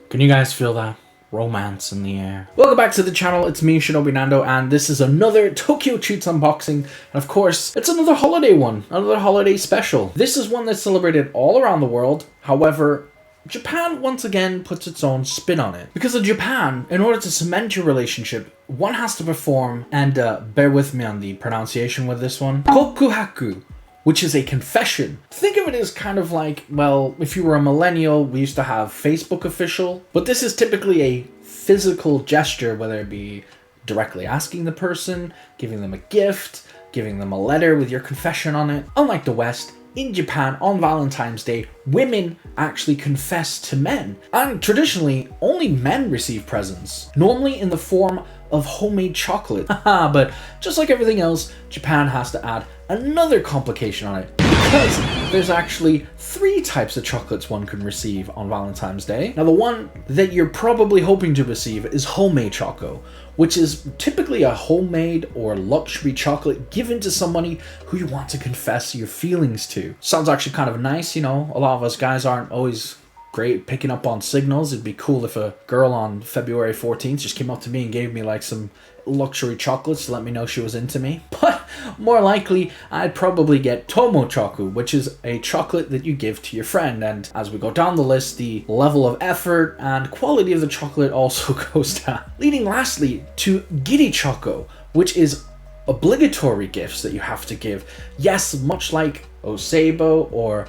Can you guys feel that romance in the air? Welcome back to the channel. It's me, Shinobi Nando, and this is another TokyoTreat unboxing. And of course, it's another holiday one, another holiday special. This is one that's celebrated all around the world. However, Japan once again puts its own spin on it. Because in Japan, in order to cement your relationship, one has to perform, and bear with me on the pronunciation with this one, kokuhaku, which is a confession. Think of it as kind of like, well, if you were a millennial, we used to have Facebook official, but this is typically a physical gesture, whether it be directly asking the person, giving them a gift, giving them a letter with your confession on it. Unlike the West, in Japan, on Valentine's Day, women actually confess to men. And traditionally, only men receive presents, normally in the form of homemade chocolate. But just like everything else, Japan has to add another complication on it, because there's actually 3 types of chocolates one can receive on Valentine's Day. Now, the one that you're probably hoping to receive is homemade choco, which is typically a homemade or luxury chocolate given to somebody who you want to confess your feelings to. Sounds actually kind of nice, you know. A lot of us guys aren't always great picking up on signals. It'd be cool if a girl on February 14th just came up to me and gave me like some luxury chocolates to let me know she was into me. But more likely, I'd probably get tomo choco, which is a chocolate that you give to your friend. And as we go down the list, the level of effort and quality of the chocolate also goes down. Leading lastly to giri choco, which is obligatory gifts that you have to give. Yes, much like osebo or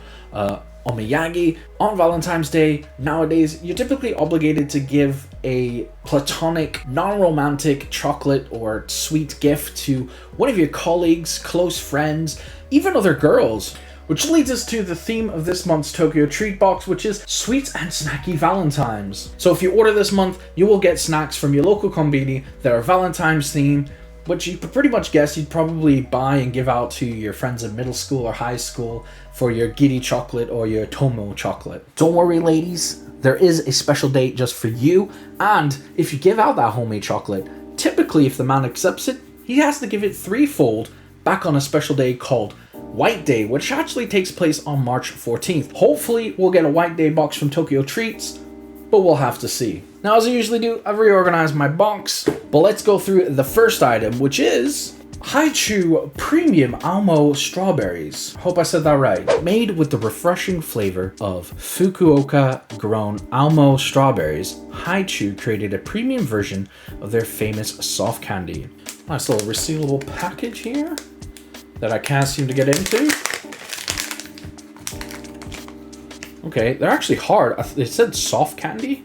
omiyagi, on Valentine's Day, nowadays, you're typically obligated to give a platonic, non-romantic chocolate or sweet gift to one of your colleagues, close friends, even other girls. Which leads us to the theme of this month's TokyoTreat box, which is sweet and snacky Valentines. So if you order this month, you will get snacks from your local konbini that are Valentine's themed, which you could pretty much guess you'd probably buy and give out to your friends in middle school or high school for your giri chocolate or your tomo chocolate. Don't worry, ladies, there is a special date just for you, and if you give out that homemade chocolate, typically if the man accepts it, he has to give it threefold back on a special day called White Day, which actually takes place on March 14th. Hopefully we'll get a White Day box from TokyoTreats, but we'll have to see. Now, as I usually do, I've reorganized my box, but let's go through the first item, which is Haichu Premium Almo Strawberries. Hope I said that right. Made with the refreshing flavor of Fukuoka-grown Almo strawberries, Haichu created a premium version of their famous soft candy. Nice little resealable package here that I can't seem to get into. Okay, they're actually hard. It said soft candy.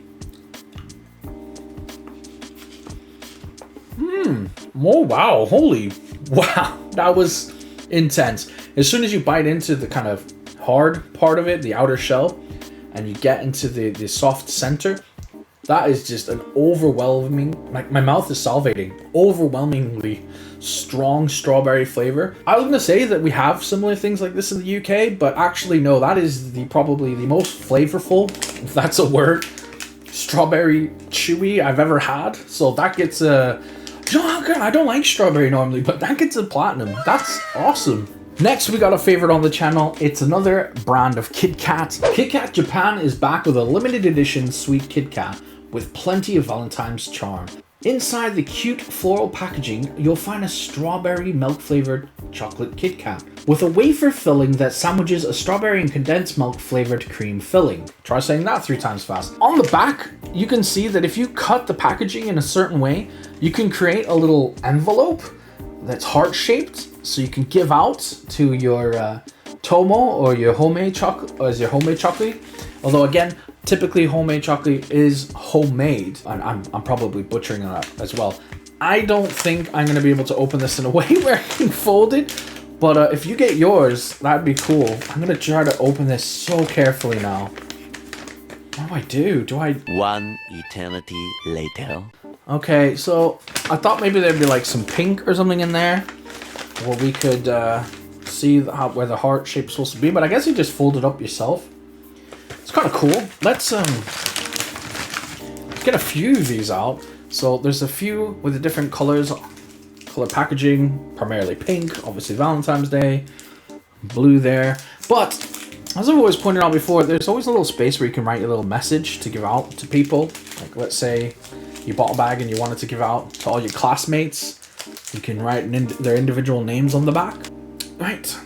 Oh, wow. Holy, wow. That was intense. As soon as you bite into the kind of hard part of it, the outer shell, and you get into the soft center, that is just an overwhelming, like my mouth is salivating, overwhelmingly strong strawberry flavor. I was going to say that we have similar things like this in the UK, but actually no, that is probably the most flavorful, if that's a word, strawberry chewy I've ever had. So that gets a, you know how good, I don't like strawberry normally, but that gets a platinum. That's awesome. Next, we got a favorite on the channel. It's another brand of Kit Kat. Kit Kat Japan is back with a limited edition sweet Kit Kat with plenty of Valentine's charm. Inside the cute floral packaging, you'll find a strawberry milk-flavored chocolate Kit Kat with a wafer filling that sandwiches a strawberry and condensed milk flavored cream filling. Try saying that 3 times fast. On the back, you can see that if you cut the packaging in a certain way, you can create a little envelope that's heart-shaped, so you can give out to your tomo or your homemade chocolate, or as your homemade chocolate. Although again, typically homemade chocolate is homemade, and I'm probably butchering that as well. I don't think I'm gonna be able to open this in a way where I can fold it, but if you get yours, that'd be cool. I'm gonna try to open this so carefully now. What do I do? One eternity later. Okay, so I thought maybe there'd be like some pink or something in there, where we could see where the heart shape's supposed to be, but I guess you just fold it up yourself. It's kind of cool. Let's get a few of these out. So there's a few with the different color packaging, primarily pink, obviously Valentine's Day, blue there. But As I've always pointed out before, there's always a little space where you can write a little message to give out to people. Like, let's say you bought a bag and you wanted to give out to all your classmates. You can write their individual names on the back. Right.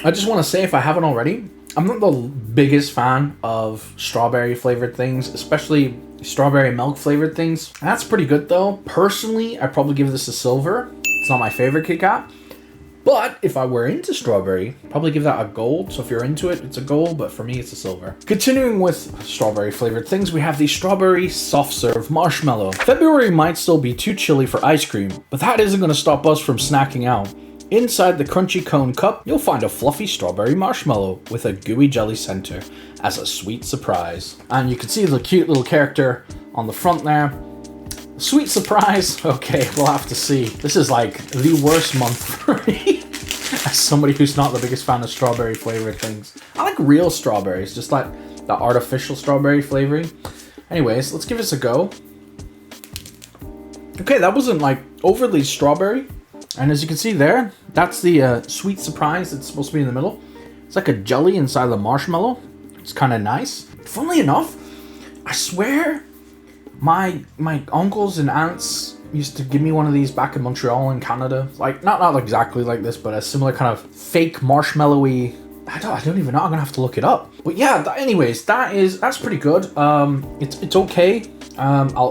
I just want to say, if I haven't already, I'm not the biggest fan of strawberry flavored things, especially strawberry milk flavored things. That's pretty good though. Personally, I'd probably give this a silver. It's not my favorite Kit Kat. But if I were into strawberry, probably give that a gold. So if you're into it, it's a gold, but for me, it's a silver. Continuing with strawberry flavored things, we have the strawberry soft serve marshmallow. February might still be too chilly for ice cream, but that isn't going to stop us from snacking out. Inside the crunchy cone cup, you'll find a fluffy strawberry marshmallow with a gooey jelly center as a sweet surprise. And you can see the cute little character on the front there. Sweet surprise. Okay, we'll have to see. This is like the worst month for me as somebody who's not the biggest fan of strawberry flavored things. I like real strawberries, just like the artificial strawberry flavoring. Anyways, let's give this a go. Okay, that wasn't like overly strawberry. And as you can see there, that's the sweet surprise that's supposed to be in the middle. It's like a jelly inside the marshmallow. It's kind of nice. Funnily enough, I swear my uncles and aunts used to give me one of these back in Montreal in Canada. Like, not exactly like this, but a similar kind of fake marshmallowy. I don't even know. I'm gonna have to look it up. But yeah, anyways, that's pretty good. It's okay.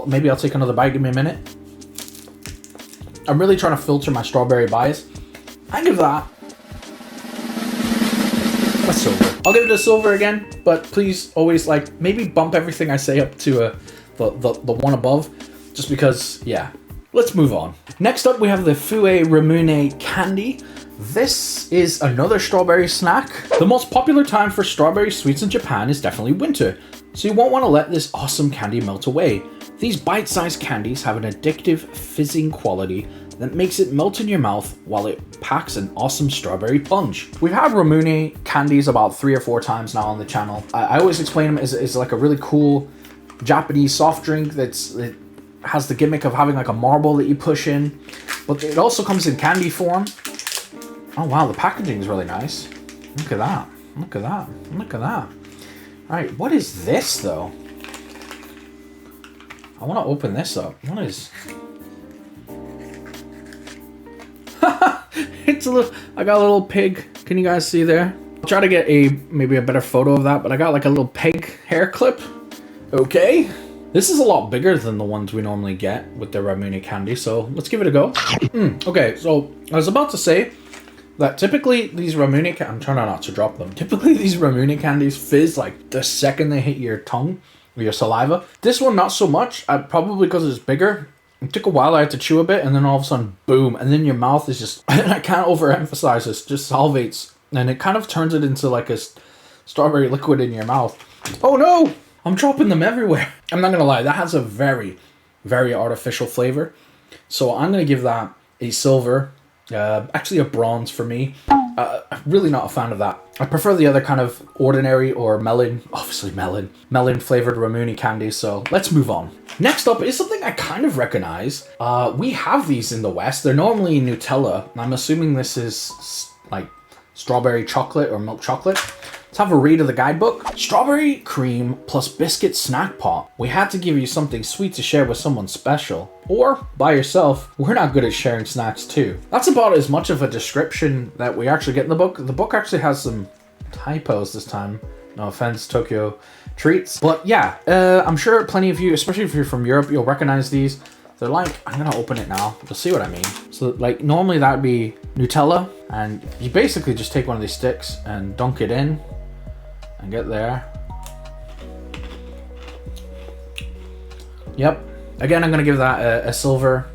Maybe I'll take another bite. Give me a minute. I'm really trying to filter my strawberry bias. I give that a silver. I'll give it a silver again, but please always maybe bump everything I say up to the one above, just because, yeah. Let's move on. Next up, we have the Fue Ramune candy. This is another strawberry snack. The most popular time for strawberry sweets in Japan is definitely winter, so you won't want to let this awesome candy melt away. These bite-sized candies have an addictive, fizzing quality that makes it melt in your mouth while it packs an awesome strawberry punch. We've had Ramune candies about 3 or 4 times now on the channel. I always explain them as like a really cool Japanese soft drink it has the gimmick of having like a marble that you push in, but it also comes in candy form. Oh wow, the packaging is really nice. Look at that. Look at that. Look at that. All right, what is this though? I want to open this up. What is... It's a little... I got a little pig. Can you guys see there? I'll try to get maybe a better photo of that, but I got like a little pig hair clip. Okay. This is a lot bigger than the ones we normally get with the Ramune candy, so let's give it a go. Okay, so I was about to say that typically these Ramune... I'm trying not to drop them. Typically these Ramune candies fizz like the second they hit your tongue. Or your saliva. This one, not so much. Probably because it's bigger. It took a while. I had to chew a bit, and then all of a sudden, boom! And then your mouth is just. And I can't overemphasize this. Just salivates, and it kind of turns it into like a strawberry liquid in your mouth. Oh no! I'm dropping them everywhere. I'm not gonna lie. That has a very, very artificial flavor. So I'm gonna give that a silver. Actually, a bronze for me. Really not a fan of that. I prefer the other kind of ordinary or melon, obviously melon flavored Ramune candy. So let's move on. Next up is something I kind of recognize. We have these in the West. They're normally Nutella. I'm assuming this is like strawberry chocolate or milk chocolate. Let's have a read of the guidebook. Strawberry cream plus biscuit snack pot. We had to give you something sweet to share with someone special. Or by yourself. We're not good at sharing snacks too. That's about as much of a description that we actually get in the book. The book actually has some typos this time. No offense, TokyoTreats. But yeah, I'm sure plenty of you, especially if you're from Europe, you'll recognize these. They're like, I'm gonna open it now. You'll see what I mean. So like normally that'd be Nutella. And you basically just take one of these sticks and dunk it in. And get there. Yep. Again, I'm gonna give that a silver.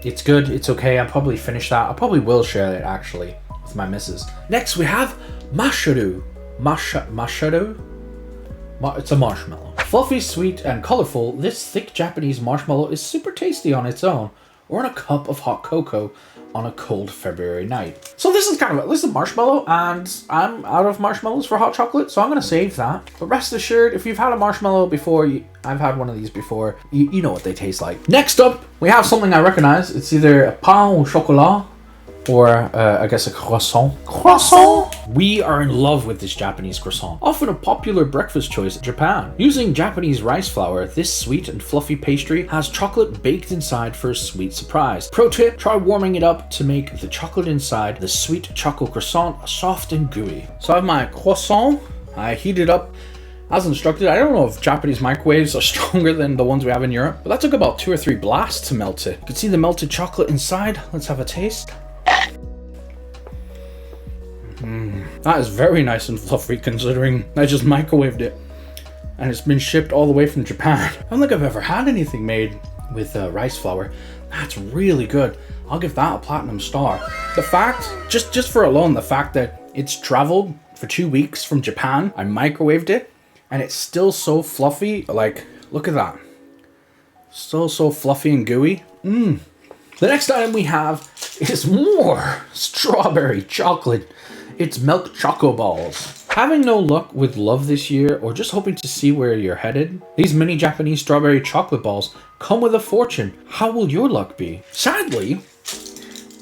It's good. It's okay. I'll probably finish that. I probably will share it actually with my missus. Next, we have masharu. Masharu. It's a marshmallow. Fluffy, sweet, and colorful, this thick Japanese marshmallow is super tasty on its own, or in a cup of hot cocoa, on a cold February night. So this is a marshmallow, and I'm out of marshmallows for hot chocolate, so I'm gonna save that. But rest assured, if you've had a marshmallow before, I've had one of these before, you know what they taste like. Next up, we have something I recognize. It's either a pain au chocolat, or I guess a croissant. Croissant! We are in love with this Japanese croissant, often a popular breakfast choice in Japan. Using Japanese rice flour, this sweet and fluffy pastry has chocolate baked inside for a sweet surprise. Pro tip, try warming it up to make the chocolate inside the sweet choco croissant soft and gooey. So I have my croissant, I heat it up as instructed. I don't know if Japanese microwaves are stronger than the ones we have in Europe, but that took about 2 or 3 blasts to melt it. You can see the melted chocolate inside. Let's have a taste. That is very nice and fluffy considering I just microwaved it and it's been shipped all the way from Japan. I don't think I've ever had anything made with rice flour. That's really good. I'll give that a platinum star. The fact, just for alone, the fact that it's traveled for 2 weeks from Japan, I microwaved it and it's still so fluffy. Like, look at that. Still so fluffy and gooey. The next item we have is more strawberry chocolate. It's milk choco balls. Having no luck with love this year, or just hoping to see where you're headed, these mini Japanese strawberry chocolate balls come with a fortune. How will your luck be? Sadly,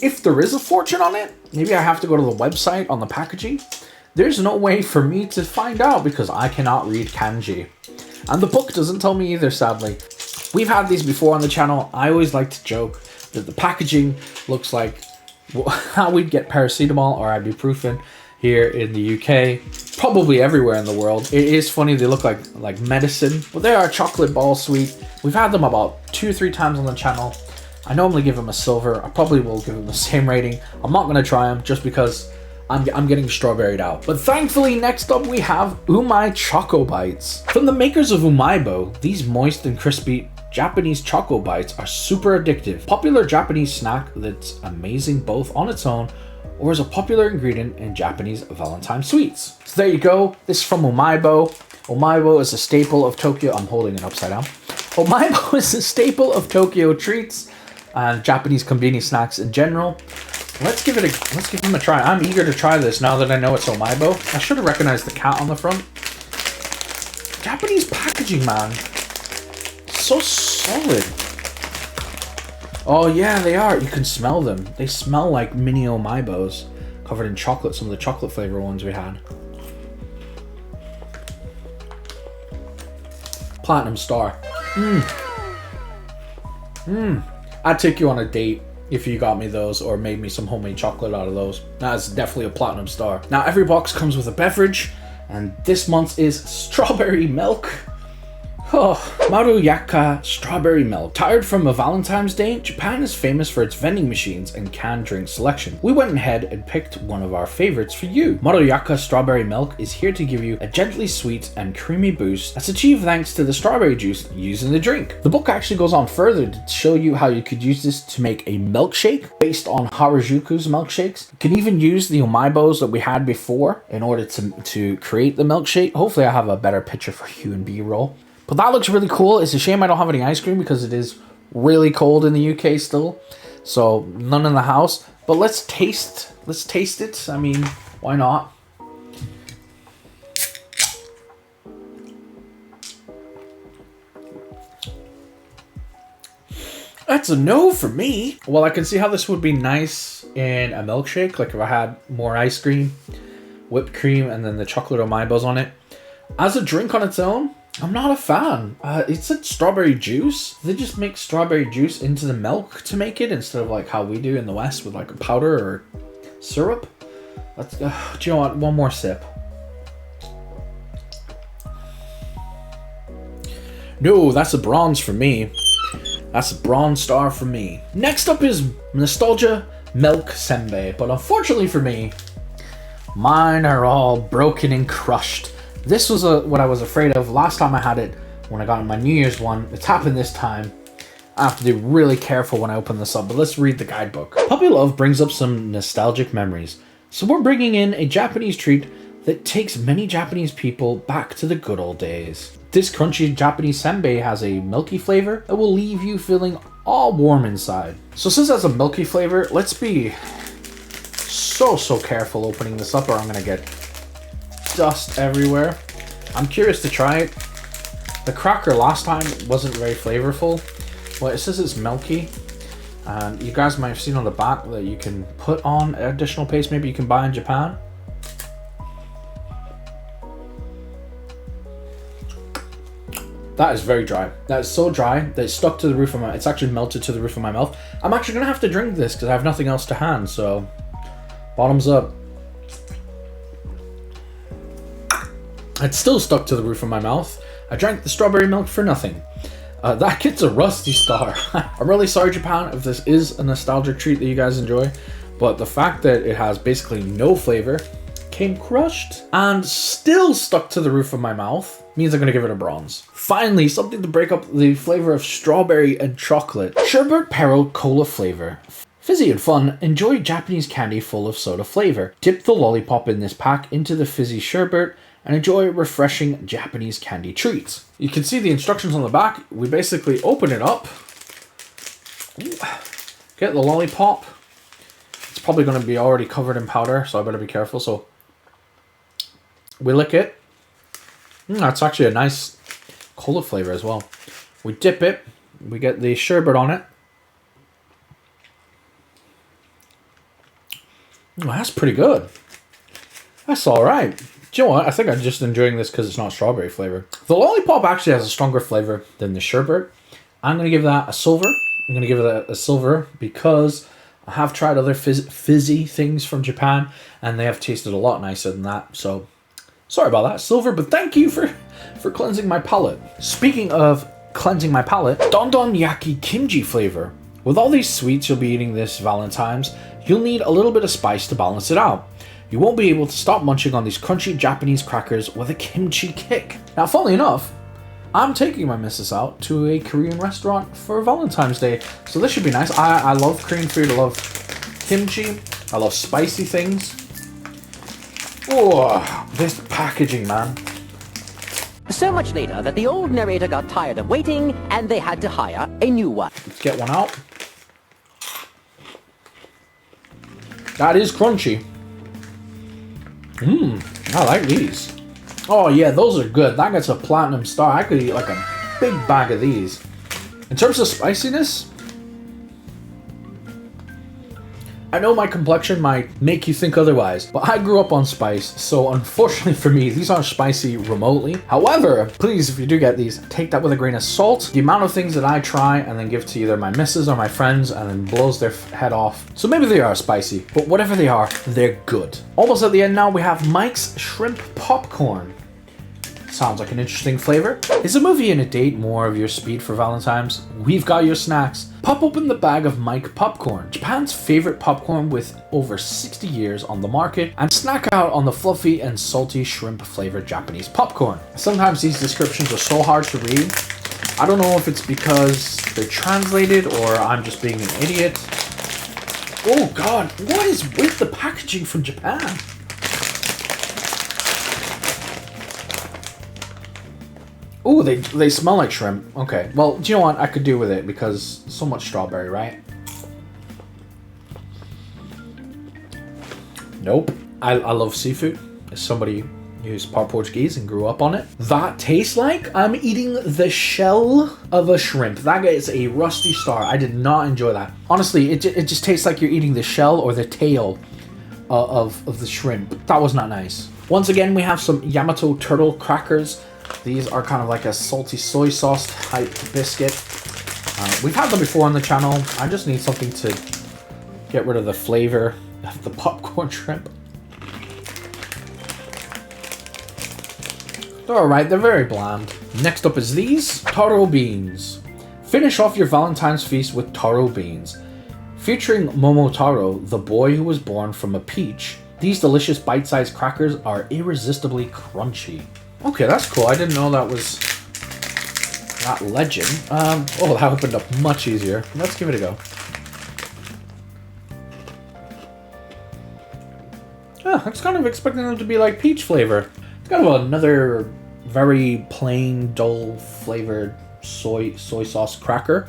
if there is a fortune on it, maybe I have to go to the website on the packaging. There's no way for me to find out because I cannot read kanji. And the book doesn't tell me either, sadly. We've had these before on the channel. I always like to joke that the packaging looks like how we'd get paracetamol or ibuprofen here in the UK, probably everywhere in the world. It is funny, they look like medicine, but they are chocolate ball sweet. We've had them about 2 or 3 times on the channel. I normally give them a silver. I probably will give them the same rating. I'm not gonna try them just because I'm getting strawberried out. But thankfully, next up we have Umai Choco Bites. From the makers of Umaibo, these moist and crispy Japanese Choco Bites are super addictive. Popular Japanese snack that's amazing both on its own or as a popular ingredient in Japanese Valentine sweets. So there you go. This is from Umaibo. Umaibo is a staple of Tokyo. I'm holding it upside down. Umaibo is a staple of Tokyo treats and Japanese convenience snacks in general. Let's give them a try. I'm eager to try this now that I know it's Umaibo. I should have recognized the cat on the front. Japanese packaging, man. So solid. Oh yeah, they are. You can smell them. They smell like mini Umaibos covered in chocolate, some of the chocolate flavor ones we had. Platinum star. I'd take you on a date if you got me those or made me some homemade chocolate out of those. That's definitely a platinum star. Now every box comes with a beverage and this month's is strawberry milk. Oh, Maruyaka strawberry milk. Tired from a Valentine's Day? Japan is famous for its vending machines and canned drink selection. We went ahead and picked one of our favorites for you. Maruyaka strawberry milk is here to give you a gently sweet and creamy boost that's achieved thanks to the strawberry juice used in the drink. The book actually goes on further to show you how you could use this to make a milkshake based on Harajuku's milkshakes. You can even use the Umaibos that we had before in order to create the milkshake. Hopefully I have a better picture for you in B-roll. But that looks really cool. It's a shame I don't have any ice cream because it is really cold in the UK still. So none in the house. But let's taste it. I mean, why not? That's a no for me. Well, I can see how this would be nice in a milkshake. Like if I had more ice cream, whipped cream, and then the chocolate Umaibos on it. As a drink on its own, I'm not a fan. It's a strawberry juice. They just make strawberry juice into the milk to make it instead of like how we do in the West with like a powder or syrup. Let's go. Do you know what? One more sip. No, that's a bronze for me. That's a bronze star for me. Next up is Nostalgia Milk Senbei. But unfortunately for me, mine are all broken and crushed. This was what I was afraid of last time I had it when I got my New Year's one. It's happened this time. I have to be really careful when I open this up, but let's read the guidebook. Puppy love brings up some nostalgic memories. So we're bringing in a Japanese treat that takes many Japanese people back to the good old days. This crunchy Japanese senbei has a milky flavor that will leave you feeling all warm inside. So since that's a milky flavor, let's be so careful opening this up or I'm gonna get dust everywhere. I'm curious to try it. The cracker last time wasn't very flavorful, but it says it's milky. And you guys might have seen on the back that you can put on additional paste, maybe you can buy in Japan. That is very dry. That is so dry that it's stuck to the roof of my, it's actually melted to the roof of my mouth. I'm actually gonna have to drink this because I have nothing else to hand, so bottoms up. It's still stuck to the roof of my mouth. I drank the strawberry milk for nothing. That gets a rusty star. I'm really sorry, Japan, if this is a nostalgic treat that you guys enjoy, but the fact that it has basically no flavor, came crushed, and still stuck to the roof of my mouth means I'm gonna give it a bronze. Finally, something to break up the flavor of strawberry and chocolate. Sherbet Pero Cola flavor. Fizzy and fun, enjoy Japanese candy full of soda flavor. Dip the lollipop in this pack into the fizzy sherbet and enjoy refreshing Japanese candy treats. You can see the instructions on the back. We basically open it up, get the lollipop. It's probably going to be already covered in powder, so I better be careful. So we lick it. That's actually a nice cola flavor as well. We dip it, we get the sherbet on it. Oh, that's pretty good. That's all right. Do you know what? I think I'm just enjoying this because it's not strawberry flavor. The lollipop actually has a stronger flavor than the sherbet. I'm going to give that a silver. I'm going to give it a silver because I have tried other fizzy things from Japan and they have tasted a lot nicer than that. So sorry about that, silver, but thank you for cleansing my palate. Speaking of cleansing my palate, Don Don Yaki Kimchi flavor. With all these sweets you'll be eating this Valentine's, you'll need a little bit of spice to balance it out. You won't be able to stop munching on these crunchy Japanese crackers with a kimchi kick. Now, funnily enough, I'm taking my missus out to a Korean restaurant for Valentine's Day, so this should be nice. I love Korean food, I love kimchi, I love spicy things. Oh, this packaging, man. So much later that the old narrator got tired of waiting and they had to hire a new one. Let's get one out. That is crunchy. I like these. Oh yeah, those are good. That gets a platinum star. I could eat like a big bag of these. In terms of spiciness, I know my complexion might make you think otherwise, but I grew up on spice, so unfortunately for me, these aren't spicy remotely. However, please, if you do get these, take that with a grain of salt. The amount of things that I try and then give to either my missus or my friends and then blows their head off. So maybe they are spicy, but whatever they are, they're good. Almost at the end now, we have Mike's Shrimp Popcorn. Sounds like an interesting flavor. Is a movie and a date more of your speed for Valentine's? We've got your snacks. Pop open the bag of Mike Popcorn, Japan's favorite popcorn with over 60 years on the market, and snack out on the fluffy and salty shrimp flavored Japanese popcorn. Sometimes these descriptions are so hard to read. I don't know if it's because they're translated or I'm just being an idiot. Oh God, what is with the packaging from Japan? Oh, they smell like shrimp. Okay, well, do you know what? I could do with it because so much strawberry, right? Nope. I love seafood. As somebody who's part Portuguese and grew up on it. That tastes like I'm eating the shell of a shrimp. That gets a rusty star. I did not enjoy that. Honestly, it just tastes like you're eating the shell or the tail of the shrimp. That was not nice. Once again, we have some Yamato turtle crackers. These are kind of like a salty soy sauce type biscuit. We've had them before on the channel. I just need something to get rid of the flavor of the popcorn shrimp. They're alright, they're very bland. Next up is these taro beans. Finish off your Valentine's feast with taro beans. Featuring Momotaro, the boy who was born from a peach, these delicious bite-sized crackers are irresistibly crunchy. Okay, that's cool. I didn't know that was that legend. Oh, that opened up much easier. Let's give it a go. Yeah, I was kind of expecting them to be like peach flavor. It's kind of another very plain, dull flavored soy sauce cracker.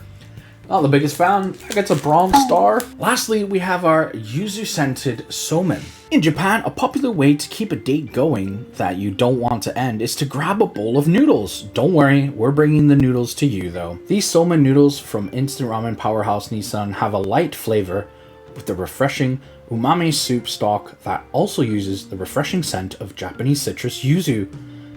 Not the biggest fan. That gets a bronze star. Lastly, we have our yuzu scented somen. In Japan, a popular way to keep a date going that you don't want to end is to grab a bowl of noodles. Don't worry, we're bringing the noodles to you though. These somen noodles from instant ramen powerhouse Nissan have a light flavor with the refreshing umami soup stock that also uses the refreshing scent of Japanese citrus yuzu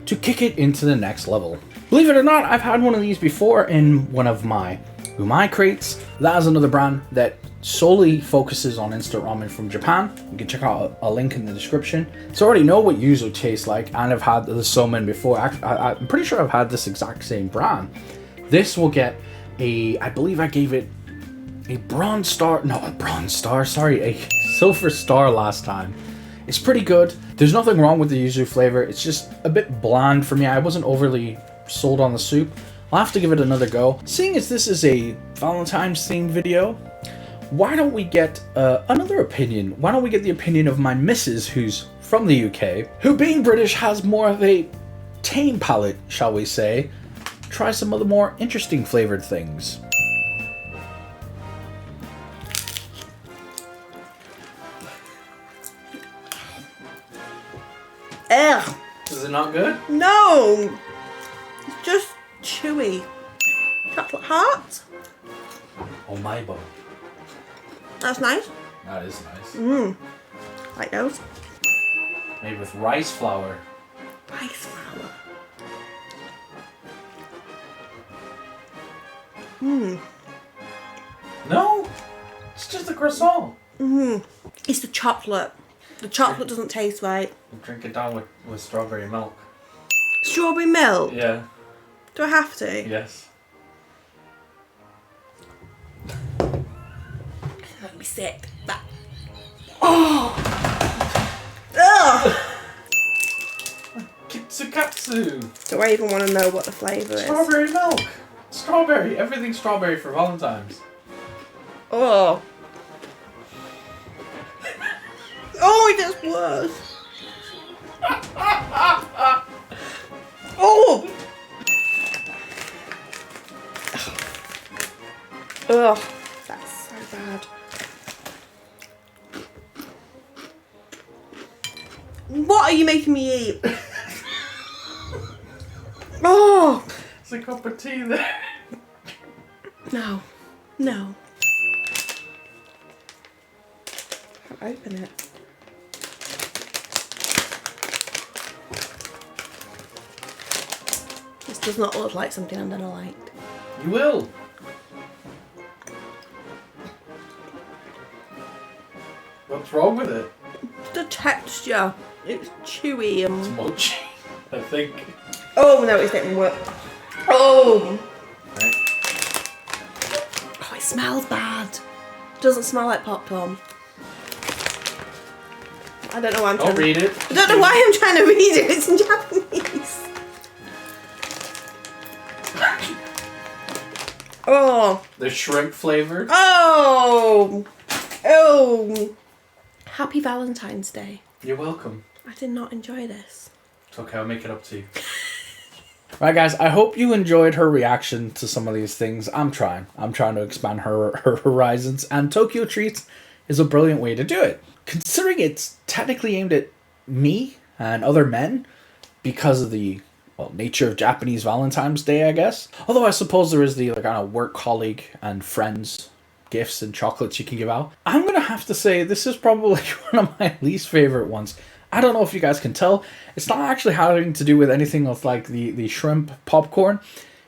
to kick it into the next level. Believe it or not, I've had one of these before in one of my umai crates. That is another brand that solely focuses on instant ramen from Japan. You can check out a link in the description. So I already know what yuzu tastes like, and I've had the somen before. I'm pretty sure I've had this exact same brand. This will get I believe I gave it a bronze star, no, a bronze star, sorry, a silver star last time. It's pretty good. There's nothing wrong with the yuzu flavor. It's just a bit bland for me. I wasn't overly sold on the soup. I'll have to give it another go. Seeing as this is a Valentine's themed video, why don't we get another opinion? Why don't we get the opinion of my missus, who's from the UK, who being British has more of a tame palate, shall we say. Try some of the more interesting flavored things. Ugh. Is it not good? No. It's just chewy. Chocolate heart. Oh my boy. That's nice. That is nice. Like those. Made with rice flour. Rice flour. No, it's just a croissant. It's the chocolate. The chocolate doesn't taste right. Drink it down with strawberry milk. Strawberry milk? Yeah. Do I have to? Yes. Make me sick. That. Oh! Ugh! Kitsukatsu. Do I even want to know what the flavour is? Strawberry milk. Strawberry. Everything's strawberry for Valentine's. Oh. Oh, it gets worse. Oh! Ugh, that's so bad. What are you making me eat? Oh! It's a cup of tea there. No. No. Can't open it. This does not look like something I'm gonna like. You will. What's wrong with it? The texture. It's chewy and... It's mochi, I think. Oh no, it's getting worse. Oh! Right. Oh, it smells bad. Doesn't smell like popcorn. I don't know why I'm trying Don't read it. I don't know why I'm trying to read it. It's in Japanese. Oh. The shrimp flavored. Oh. Oh. Happy Valentine's Day. You're welcome. I did not enjoy this. It's okay, I'll make it up to you. Right, guys, I hope you enjoyed her reaction to some of these things. I'm trying to expand her horizons, and TokyoTreat is a brilliant way to do it. Considering it's technically aimed at me and other men because of the nature of Japanese Valentine's Day, I guess. Although I suppose there is the kind of work colleague and friends gifts and chocolates you can give out. I'm gonna have to say this is probably one of my least favorite ones. I don't know if you guys can tell. It's not actually having to do with anything with like the shrimp popcorn.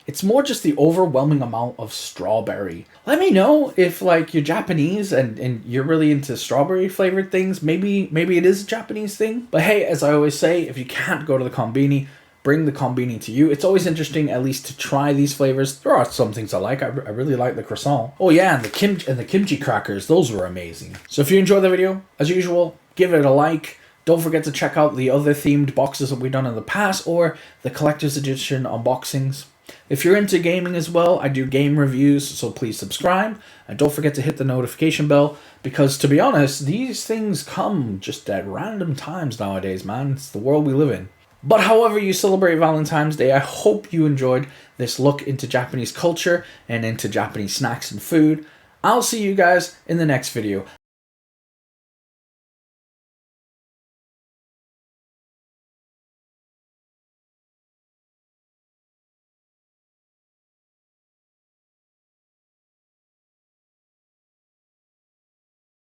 It's more just the overwhelming amount of strawberry. Let me know if like you're Japanese and you're really into strawberry flavored things. Maybe it is a Japanese thing. But hey, as I always say, if you can't go to the konbini, bring the konbini to you. It's always interesting at least to try these flavors. There are some things I like. I really like the croissant. Oh yeah, and the kimchi crackers. Those were amazing. So if you enjoyed the video, as usual, give it a like. Don't forget to check out the other themed boxes that we've done in the past or the collector's edition unboxings. If you're into gaming as well, I do game reviews, so please subscribe. And don't forget to hit the notification bell, because to be honest, these things come just at random times nowadays, man. It's the world we live in. But however you celebrate Valentine's Day, I hope you enjoyed this look into Japanese culture and into Japanese snacks and food. I'll see you guys in the next video.